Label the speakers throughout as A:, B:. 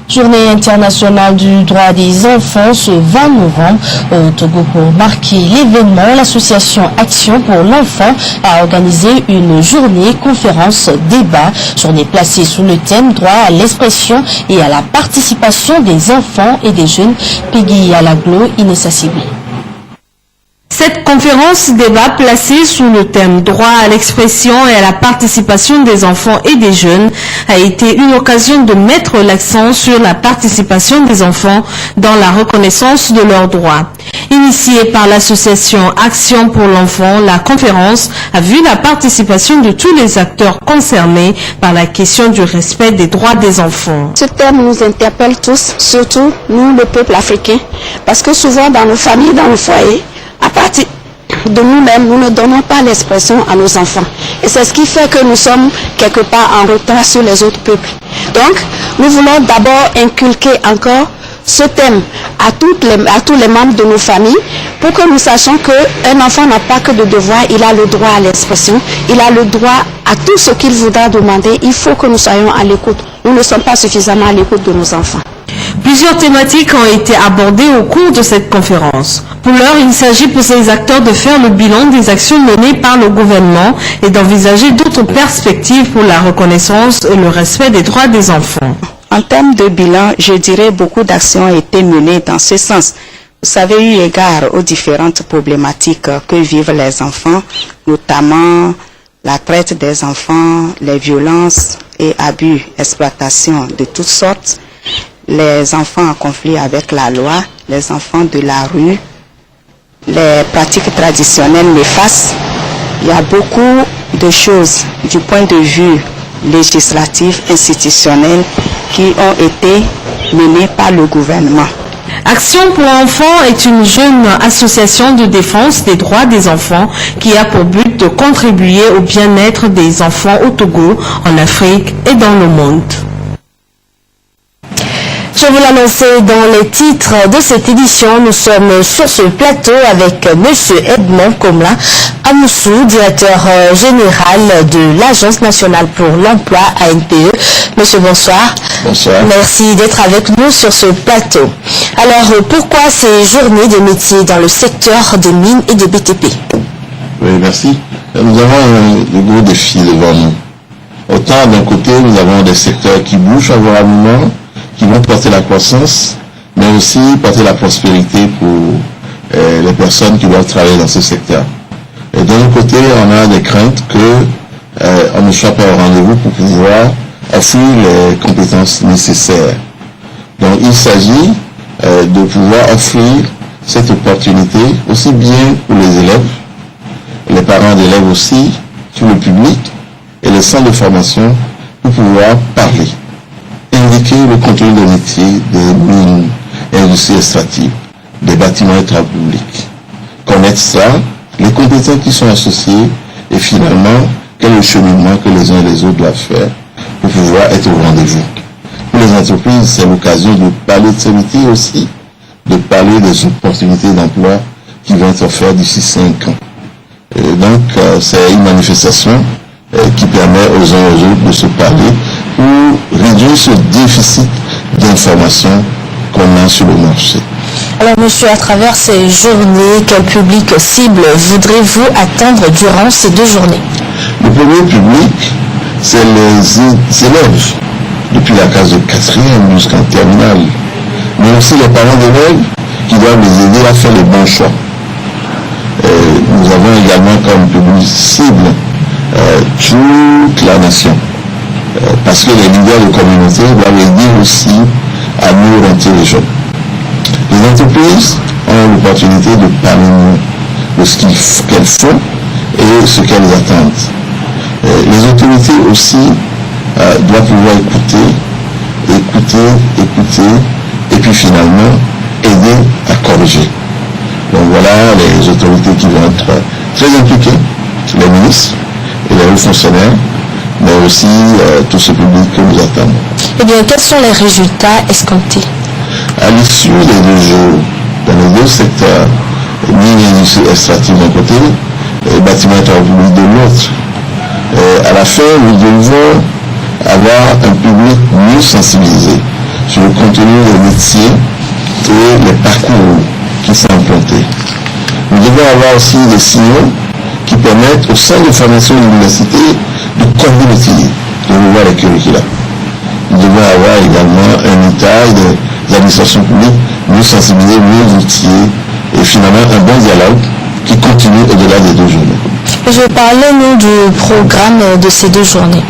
A: Journée internationale du droit des enfants ce 20 novembre au Togo. Pour marquer l'événement, l'association Action pour l'enfant a organisé une journée conférence débat, journée placée sous le thème droit à l'expression et à la participation des enfants et des jeunes. Peggy Alaglo, Inessa Sibi.
B: Cette conférence débat placée sous le thème droit à l'expression et à la participation des enfants et des jeunes a été une occasion de mettre l'accent sur la participation des enfants dans la reconnaissance de leurs droits. Initiée par l'association Action pour l'enfant, la conférence a vu la participation de tous les acteurs concernés par la question du respect des droits des enfants.
C: Ce thème nous interpelle tous, surtout nous, le peuple africain, parce que souvent dans nos familles, dans nos foyers, à partir de nous-mêmes, nous ne donnons pas l'expression à nos enfants. Et c'est ce qui fait que nous sommes quelque part en retard sur les autres peuples. Donc, nous voulons d'abord inculquer encore ce thème à tous les membres de nos familles pour que nous sachions qu'un enfant n'a pas que de devoirs, il a le droit à l'expression, il a le droit à tout ce qu'il voudra demander. Il faut que nous soyons à l'écoute. Nous ne sommes pas suffisamment à l'écoute de nos enfants.
B: Plusieurs thématiques ont été abordées au cours de cette conférence. Pour l'heure, il s'agit pour ces acteurs de faire le bilan des actions menées par le gouvernement et d'envisager d'autres perspectives pour la reconnaissance et le respect des droits des enfants.
C: En termes de bilan, je dirais beaucoup d'actions ont été menées dans ce sens. Vous savez, eu égard aux différentes problématiques que vivent les enfants, notamment la traite des enfants, les violences et abus, exploitation de toutes sortes, les enfants en conflit avec la loi, les enfants de la rue, les pratiques traditionnelles néfastes. Il y a beaucoup de choses du point de vue législatif, institutionnel, qui ont été menées par le gouvernement.
B: Action pour l'enfant est une jeune association de défense des droits des enfants qui a pour but de contribuer au bien-être des enfants au Togo, en Afrique et dans le monde.
A: Je vous l'annonçais dans les titres de cette édition, nous sommes sur ce plateau avec M. Edmond Komla Amoussou, directeur général de l'Agence nationale pour l'emploi ANPE. Monsieur, bonsoir.
D: Bonsoir.
A: Merci d'être avec nous sur ce plateau. Alors, pourquoi ces journées de métiers dans le secteur des mines et des BTP?
D: Oui, merci. Nous avons de gros défis devant nous. Autant d'un côté, nous avons des secteurs qui bougent favorablement, qui vont porter la croissance, mais aussi porter la prospérité pour les personnes qui doivent travailler dans ce secteur. Et d'un autre côté, on a des craintes qu'on ne soit pas au rendez-vous pour pouvoir offrir les compétences nécessaires. Donc il s'agit de pouvoir offrir cette opportunité aussi bien pour les élèves, les parents d'élèves aussi, tout le public et les centres de formation pour pouvoir parler, indiquer le contenu des métiers des mines et industries extractives, des bâtiments et travaux publics. Connaître ça, les compétences qui sont associées et finalement quel est le cheminement que les uns et les autres doivent faire pour pouvoir être au rendez-vous. Pour les entreprises, c'est l'occasion de parler de ces métiers aussi, de parler des opportunités d'emploi qui vont être offertes d'ici 5 ans. Et donc, c'est une manifestation qui permet aux uns et aux autres de se parler pour réduire ce déficit d'information qu'on a sur le marché.
A: Alors, monsieur, à travers ces journées, quel public cible voudrez-vous atteindre durant ces 2 journées?
D: Le premier public, c'est les élèves, depuis la classe de 4e jusqu'en terminale, mais aussi les parents d'élèves qui doivent les aider à faire les bons choix. Nous avons également comme public cible toute la nation, parce que les leaders de communauté doivent aider aussi à mieux orienter les jeunes. Les entreprises ont l'opportunité de parler de ce qu'elles font et ce qu'elles attendent. Les autorités aussi doivent pouvoir écouter, et puis finalement aider à corriger. Donc voilà les autorités qui vont être très impliquées, les ministres et les hauts fonctionnaires, mais aussi tout ce public que nous attendons.
A: Eh bien, quels sont les résultats escomptés?
D: À l'issue des 2 jours, dans les 2 secteurs, mines et industries extractives d'un côté, et bâtiments et travaux publics de l'autre, à la fin, nous devons avoir un public mieux sensibilisé sur sur le contenu des métiers et les parcours qui sont implantés. Nous devons avoir aussi des signaux qui permettent au sein de formation de l'université de combiner le tir, de revoir les curricula. Nous devons avoir également un état des administrations publiques, mieux sensibiliser, mieux outiller et finalement un bon dialogue qui continue au-delà des 2 journées.
A: Je parlais nous du programme de ces 2 journées.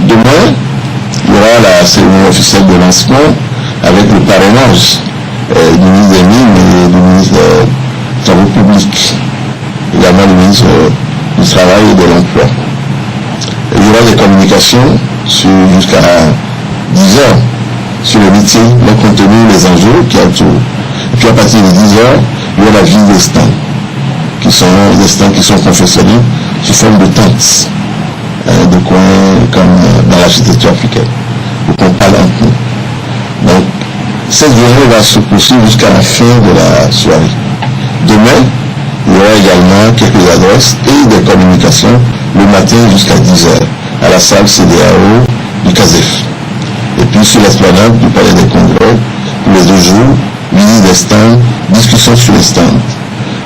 D: Demain, il y aura la cérémonie officielle de lancement avec le parrainage du ministre des Mines et du ministre des Travaux publics, également le ministre du Travail et de l'Emploi. Il y aura des communications jusqu'à 10 heures sur le métier, le contenu, les enjeux qui autour. Et puis à partir de 10 heures, il y aura la vie des stands, qui sont des stands qui sont confectionnés sous forme de tentes, de coins comme dans l'architecture africaine. Donc on parle un peu. Donc cette journée va se poursuivre jusqu'à la fin de la soirée. Demain, il y aura également quelques adresses et des communications le matin jusqu'à 10 heures à la salle CDAO du CASEF. Et puis sur l'esplanade du Palais des Congrès, pour les 2 jours, visite des stands, discussion sur les stands.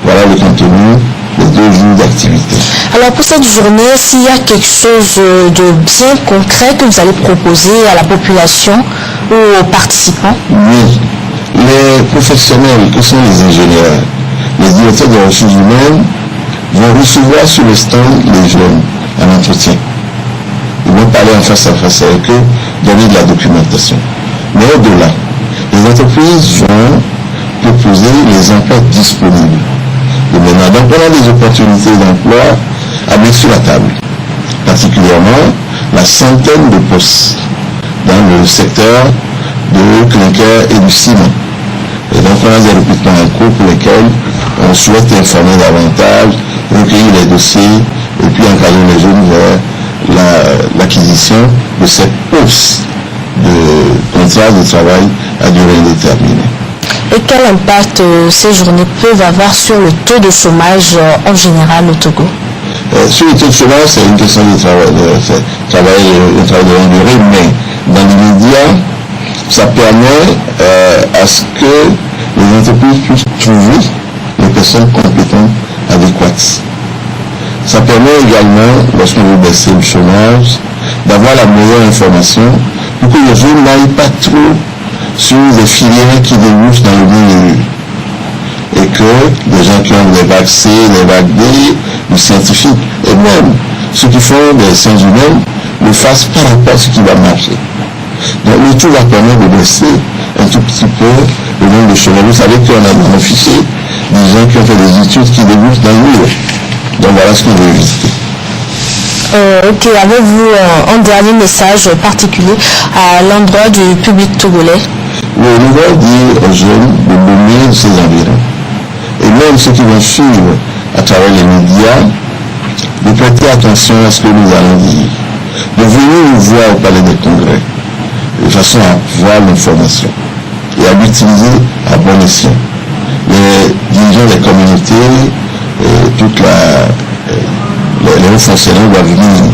D: Voilà le contenu des 2 jours d'activité.
A: Alors pour cette journée, s'il y a quelque chose de bien concret que vous allez proposer à la population ou aux participants?
D: Oui, les professionnels que sont les ingénieurs, les directeurs des ressources humaines vont recevoir sur le stand les jeunes en entretien. Ils vont parler en face à face avec eux, donner de la documentation. Mais au-delà, les entreprises vont proposer les emplois disponibles. Et maintenant, donc on a des opportunités d'emploi à mettre sur la table, particulièrement la centaine de postes dans le secteur de clinker et du ciment. Et donc on a des recrutements en cours pour lesquels on souhaite informer davantage, recueillir les dossiers et puis encadrer les jeunes vers l'acquisition de cette hausse de contrat de travail à durée indéterminée.
A: Et quel impact ces journées peuvent avoir sur le taux de chômage en général au Togo?
D: Sur le taux de chômage, c'est une question de travail de longue durée, mais dans l'immédiat, ça permet à ce que les entreprises puissent trouver les personnes compétentes adéquates. Ça permet également, lorsqu'on veut baisser le chômage, d'avoir la meilleure information pour que les jeunes n'aillent pas trop sur des filières qui débouchent dans le milieu. Et que les gens qui ont des vagues C, des vagues D, les scientifiques, et même ceux qui font des sciences humaines, le fassent par rapport à ce qui va marcher. Donc le tout va permettre de baisser un tout petit peu le nombre de chômeurs. Vous savez qu'on a dans nos fichiers des gens qui ont fait des études qui débouchent dans le milieu. Donc voilà ce qu'on veut éviter.
A: Ok, avez-vous un dernier message particulier à l'endroit du public togolais?
D: Le nouveau dit aux jeunes de nommer ces environs. Et même ceux qui vont suivre à travers les médias, de prêter attention à ce que nous allons dire. De venir nous voir au Palais des Congrès, de façon à voir l'information et à l'utiliser à bon escient. Les dirigeants des communautés, toute les hauts fonctionnaires doivent venir.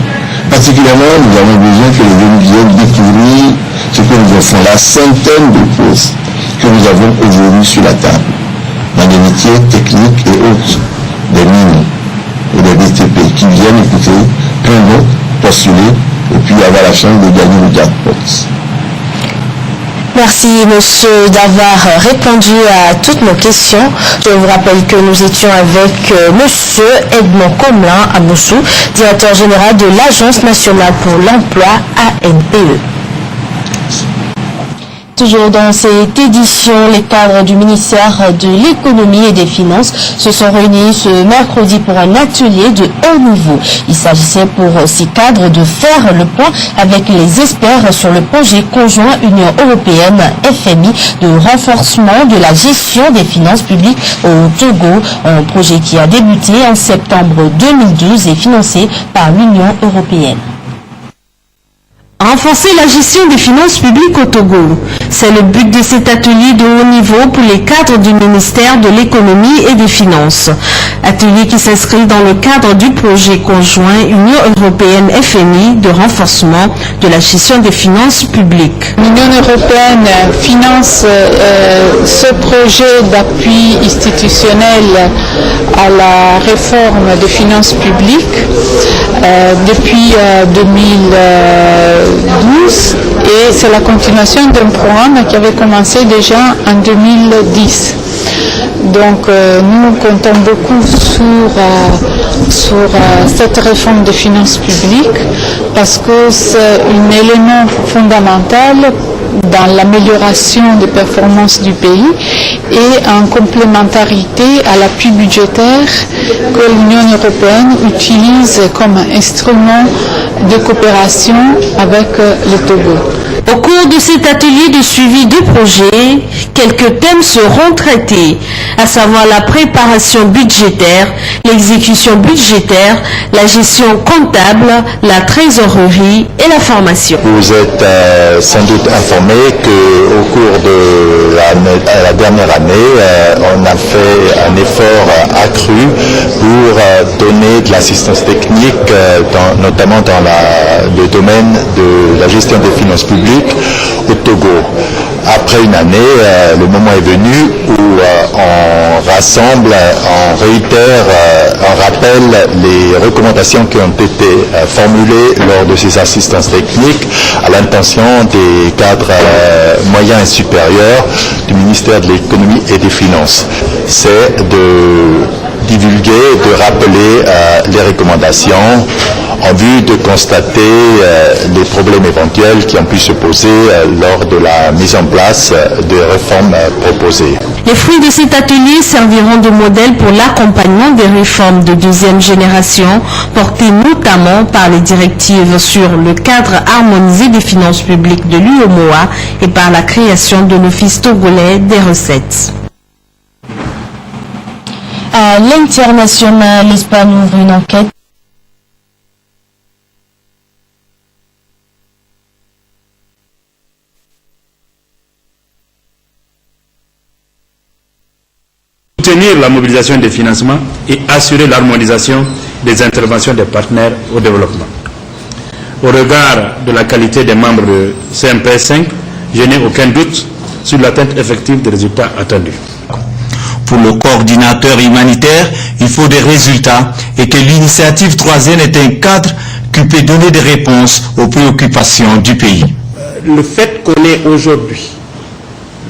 D: Particulièrement, nous avons besoin que les jeunes viennent découvrir ce que nous offrons, la centaine de postes que nous avons aujourd'hui sur la table, dans des métiers techniques et autres, des mines et des BTP, qui viennent écouter, prendre, postuler, et puis avoir la chance de gagner le jackpot.
A: Merci monsieur d'avoir répondu à toutes nos questions. Je vous rappelle que nous étions avec monsieur Edmond Comelin Amoussou, directeur général de l'Agence nationale pour l'emploi ANPE. Toujours dans cette édition, les cadres du ministère de l'économie et des finances se sont réunis ce mercredi pour un atelier de haut niveau. Il s'agissait pour ces cadres de faire le point avec les experts sur le projet conjoint Union européenne FMI de renforcement de la gestion des finances publiques au Togo, un projet qui a débuté en septembre 2012 et financé par l'Union européenne.
B: Renforcer la gestion des finances publiques au Togo. C'est le but de cet atelier de haut niveau pour les cadres du ministère de l'économie et des finances. Atelier qui s'inscrit dans le cadre du projet conjoint Union européenne-FMI de renforcement de la gestion des finances publiques.
E: L'Union européenne finance ce projet d'appui institutionnel à la réforme des finances publiques depuis 2012 et c'est la continuation d'un programme qui avait commencé déjà en 2010. Donc nous comptons beaucoup sur cette réforme des finances publiques parce que c'est un élément fondamental dans l'amélioration des performances du pays et en complémentarité à l'appui budgétaire que l'Union européenne utilise comme instrument de coopération avec le Togo.
B: Au cours de cet atelier de suivi de projet, quelques thèmes seront traités, à savoir la préparation budgétaire, l'exécution budgétaire, la gestion comptable, la trésorerie et la formation.
F: Vous êtes sans doute informé qu'au cours de la dernière année, on a fait un effort accru pour donner de l'assistance technique, notamment dans le domaine de la gestion des finances publiques au Togo. Après une année, le moment est venu où on rassemble, on réitère, on rappelle les recommandations qui ont été formulées lors de ces assistances techniques à l'intention des cadres moyens et supérieurs du ministère de l'économie et des finances. C'est de divulguer, de rappeler les recommandations en vue de constater les problèmes éventuels qui ont pu se poser lors de la mise en place des réformes proposées.
B: Les fruits de cet atelier serviront de modèle pour l'accompagnement des réformes de deuxième génération, portées notamment par les directives sur le cadre harmonisé des finances publiques de l'UEMOA et par la création de l'Office togolais des recettes.
A: À l'international, l'Espagne ouvre une enquête
G: soutenir la mobilisation des financements et assurer l'harmonisation des interventions des partenaires au développement. Au regard de la qualité des membres de CMPS5, je n'ai aucun doute sur l'atteinte effective des résultats attendus.
H: Pour le coordinateur humanitaire, il faut des résultats et que l'initiative 3N est un cadre qui peut donner des réponses aux préoccupations du pays.
I: Le fait qu'on ait aujourd'hui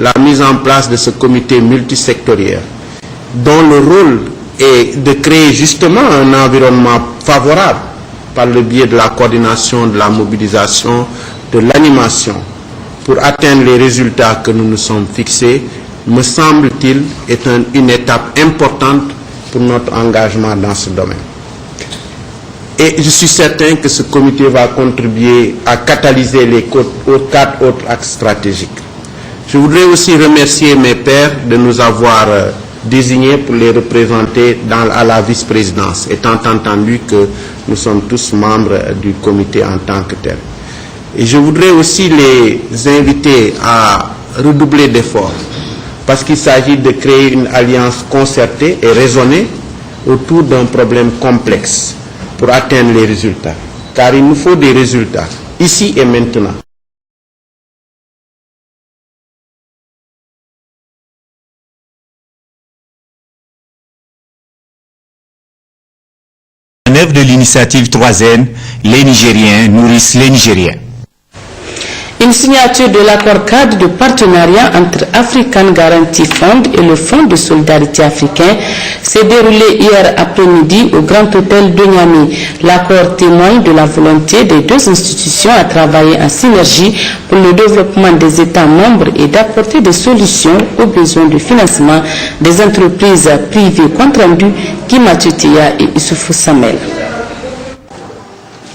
I: la mise en place de ce comité multisectoriel, dont le rôle est de créer justement un environnement favorable par le biais de la coordination, de la mobilisation, de l'animation, pour atteindre les résultats que nous nous sommes fixés, me semble-t-il, est une étape importante pour notre engagement dans ce domaine. Et je suis certain que ce comité va contribuer à catalyser les 4 autres axes stratégiques. Je voudrais aussi remercier mes pairs de nous avoir désignés pour les représenter à la vice-présidence, étant entendu que nous sommes tous membres du comité en tant que tel. Et je voudrais aussi les inviter à redoubler d'efforts, parce qu'il s'agit de créer une alliance concertée et raisonnée autour d'un problème complexe pour atteindre les résultats. Car il nous faut des résultats, ici et maintenant.
H: De l'initiative 3N, les Nigériens nourrissent les Nigériens.
J: Une signature de l'accord cadre de partenariat entre African Guarantee Fund et le Fonds de solidarité africain s'est déroulée hier après-midi au Grand Hôtel de Niamey. L'accord témoigne de la volonté des deux institutions à travailler en synergie pour le développement des États membres et d'apporter des solutions aux besoins de financement des entreprises privées. Compte rendu Guy Matutia et Issoufou Samel.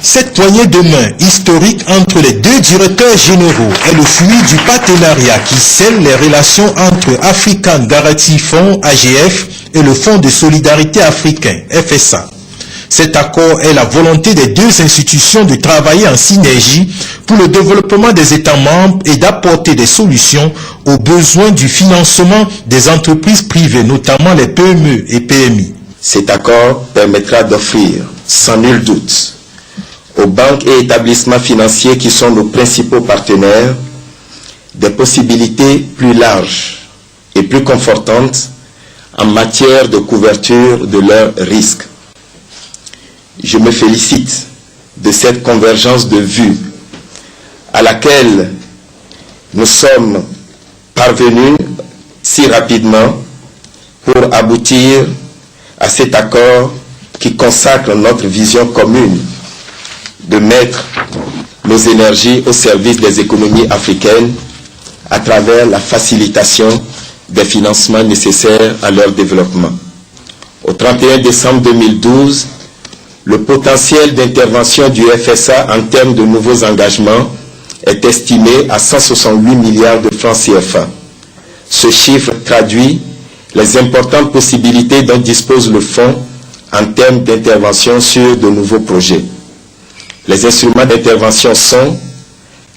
K: Cette poignée de main historique entre les deux directeurs généraux est le fruit du partenariat qui scelle les relations entre African Guarantee Fund AGF et le Fonds de solidarité africain FSA. Cet accord est la volonté des deux institutions de travailler en synergie pour le développement des États membres et d'apporter des solutions aux besoins du financement des entreprises privées, notamment les PME et PMI.
L: Cet accord permettra d'offrir, sans nul doute, aux banques et établissements financiers qui sont nos principaux partenaires, des possibilités plus larges et plus confortantes en matière de couverture de leurs risques. Je me félicite de cette convergence de vues à laquelle nous sommes parvenus si rapidement pour aboutir à cet accord qui consacre notre vision commune de mettre nos énergies au service des économies africaines à travers la facilitation des financements nécessaires à leur développement. Au 31 décembre 2012, le potentiel d'intervention du FSA en termes de nouveaux engagements est estimé à 168 milliards de francs CFA. Ce chiffre traduit les importantes possibilités dont dispose le fonds en termes d'intervention sur de nouveaux projets. Les instruments d'intervention sont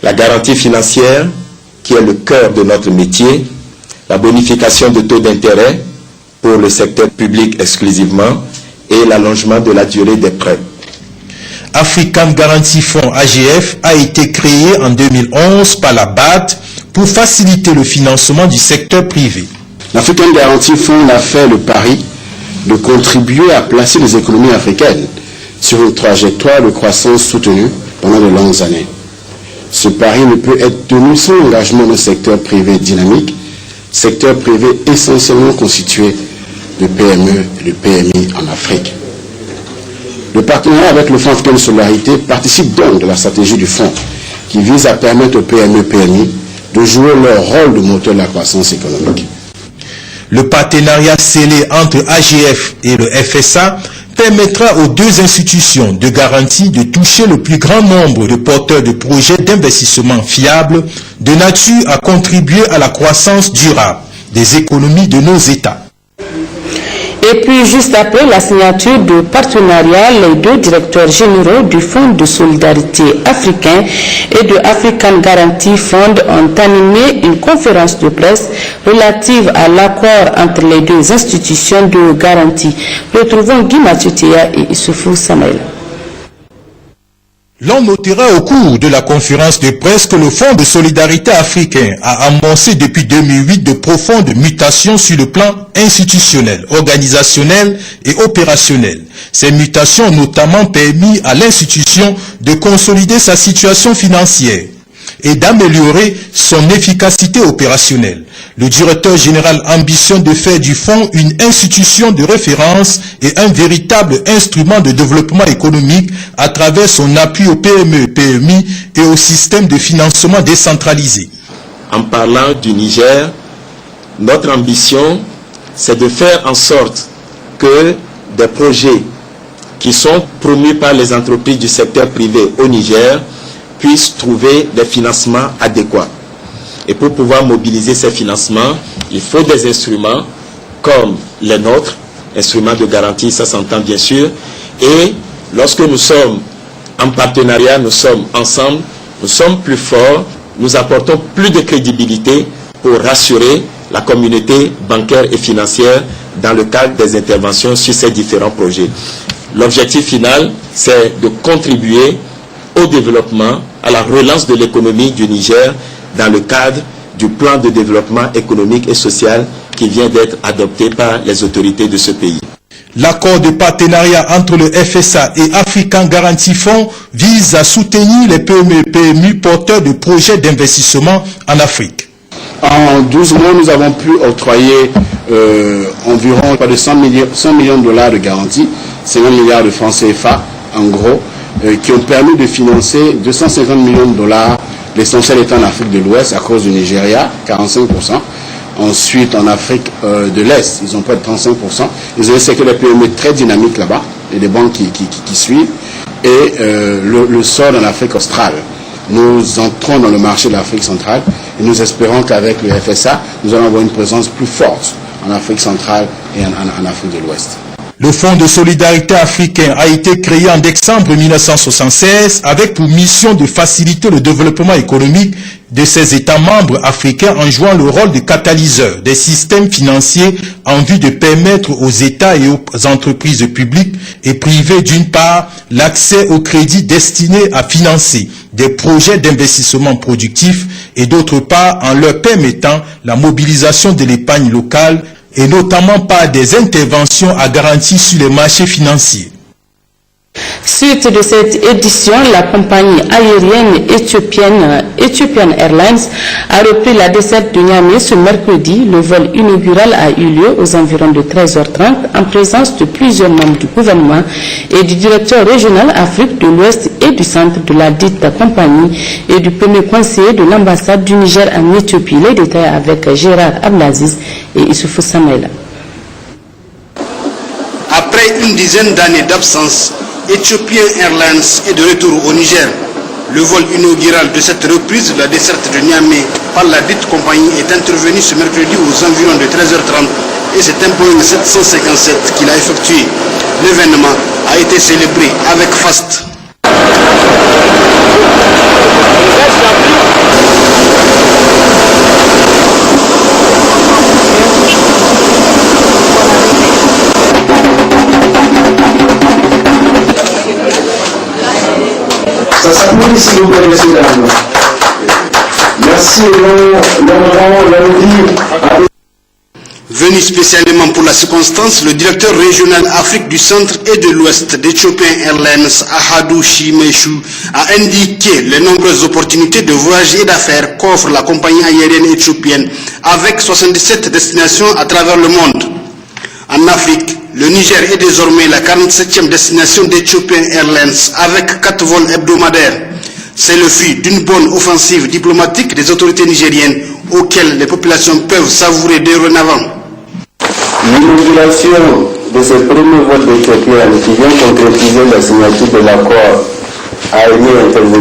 L: la garantie financière, qui est le cœur de notre métier, la bonification de taux d'intérêt pour le secteur public exclusivement et l'allongement de la durée des prêts.
K: African Guarantee Fund AGF a été créé en 2011 par la BAD pour faciliter le financement du secteur privé.
M: L'African Guarantee Fund a fait le pari de contribuer à placer les économies africaines sur une trajectoire de croissance soutenue pendant de longues années. Ce pari ne peut être tenu sans l'engagement d'un secteur privé dynamique, secteur privé essentiellement constitué de PME et de PMI en Afrique. Le partenariat avec le Fonds africain de solidarité participe donc de la stratégie du Fonds qui vise à permettre aux PME et PMI de jouer leur rôle de moteur de la croissance économique.
K: Le partenariat scellé entre AGF et le FSA permettra aux deux institutions de garantie de toucher le plus grand nombre de porteurs de projets d'investissement fiables de nature à contribuer à la croissance durable des économies de nos États.
J: Et puis, juste après la signature de partenariat, les deux directeurs généraux du Fonds de solidarité africain et de African Guarantee Fund ont animé une conférence de presse relative à l'accord entre les deux institutions de garantie. Retrouvons Guy Mathieu Théa et Issoufou Samaïla.
K: L'on notera au cours de la conférence de presse que le Fonds de solidarité africain a amorcé depuis 2008 de profondes mutations sur le plan institutionnel, organisationnel et opérationnel. Ces mutations ont notamment permis à l'institution de consolider sa situation financière et d'améliorer son efficacité opérationnelle. Le directeur général ambitionne de faire du fonds une institution de référence et un véritable instrument de développement économique à travers son appui aux PME, PMI et au système de financement décentralisé.
L: En parlant du Niger, notre ambition, c'est de faire en sorte que des projets qui sont promus par les entreprises du secteur privé au Niger puissent trouver des financements adéquats. Et pour pouvoir mobiliser ces financements, il faut des instruments comme les nôtres, instruments de garantie, ça s'entend bien sûr. Et lorsque nous sommes en partenariat, nous sommes ensemble, nous sommes plus forts, nous apportons plus de crédibilité pour rassurer la communauté bancaire et financière dans le cadre des interventions sur ces différents projets. L'objectif final, c'est de contribuer au développement, à la relance de l'économie du Niger dans le cadre du plan de développement économique et social qui vient d'être adopté par les autorités de ce pays.
K: L'accord de partenariat entre le FSA et African Guarantee Fund vise à soutenir les PME et PMI porteurs de projets d'investissement en Afrique.
M: En 12 mois, nous avons pu octroyer environ près de 100 millions de dollars de garantie, 50 milliards de francs CFA en gros, qui ont permis de financer 250 millions de dollars, l'essentiel étant en Afrique de l'Ouest à cause du Nigeria, 45%. Ensuite, en Afrique de l'Est, ils ont près de 35%. Ils ont un secteur de PME très dynamique là-bas, et des banques qui suivent. Et le sort en Afrique australe. Nous entrons dans le marché de l'Afrique centrale et nous espérons qu'avec le FSA, nous allons avoir une présence plus forte en Afrique centrale et en Afrique de l'Ouest.
K: Le Fonds de solidarité africain a été créé en décembre 1976 avec pour mission de faciliter le développement économique de ses États membres africains en jouant le rôle de catalyseur des systèmes financiers en vue de permettre aux États et aux entreprises publiques et privées d'une part l'accès aux crédits destinés à financer des projets d'investissement productif et d'autre part en leur permettant la mobilisation de l'épargne locale et notamment par des interventions à garantie sur les marchés financiers.
J: Suite de cette édition, la compagnie aérienne Ethiopian Airlines a repris la desserte de Niamey ce mercredi. Le vol inaugural a eu lieu aux environs de 13h30 en présence de plusieurs membres du gouvernement et du directeur régional Afrique de l'Ouest et du centre de la dite compagnie et du premier conseiller de l'ambassade du Niger en Éthiopie. Les détails avec Gérard Ablaziz et Issoufou Samela.
N: Après une dizaine d'années d'absence, Ethiopian Airlines est de retour au Niger. Le vol inaugural de cette reprise de la desserte de Niamey par la dite compagnie est intervenu ce mercredi aux environs de 13h30 et c'est un Boeing 757 qu'il a effectué. L'événement a été célébré avec faste.
O: S'il vous plaît, messieurs, dames. Merci,
N: Venu spécialement pour la circonstance, le directeur régional Afrique du Centre et de l'Ouest d'Ethiopian Airlines, Ahadou Shimeshu, a indiqué les nombreuses opportunités de voyage et d'affaires qu'offre la compagnie aérienne éthiopienne avec 77 destinations à travers le monde. En Afrique, le Niger est désormais la 47e destination d'Ethiopian Airlines avec 4 vols hebdomadaires. C'est le fruit d'une bonne offensive diplomatique des autorités nigériennes auxquelles les populations peuvent savourer dorénavant.
O: L'inauguration de ce premier vol d'Éthiopie qui vient concrétiser la signature de l'accord aérien intervenu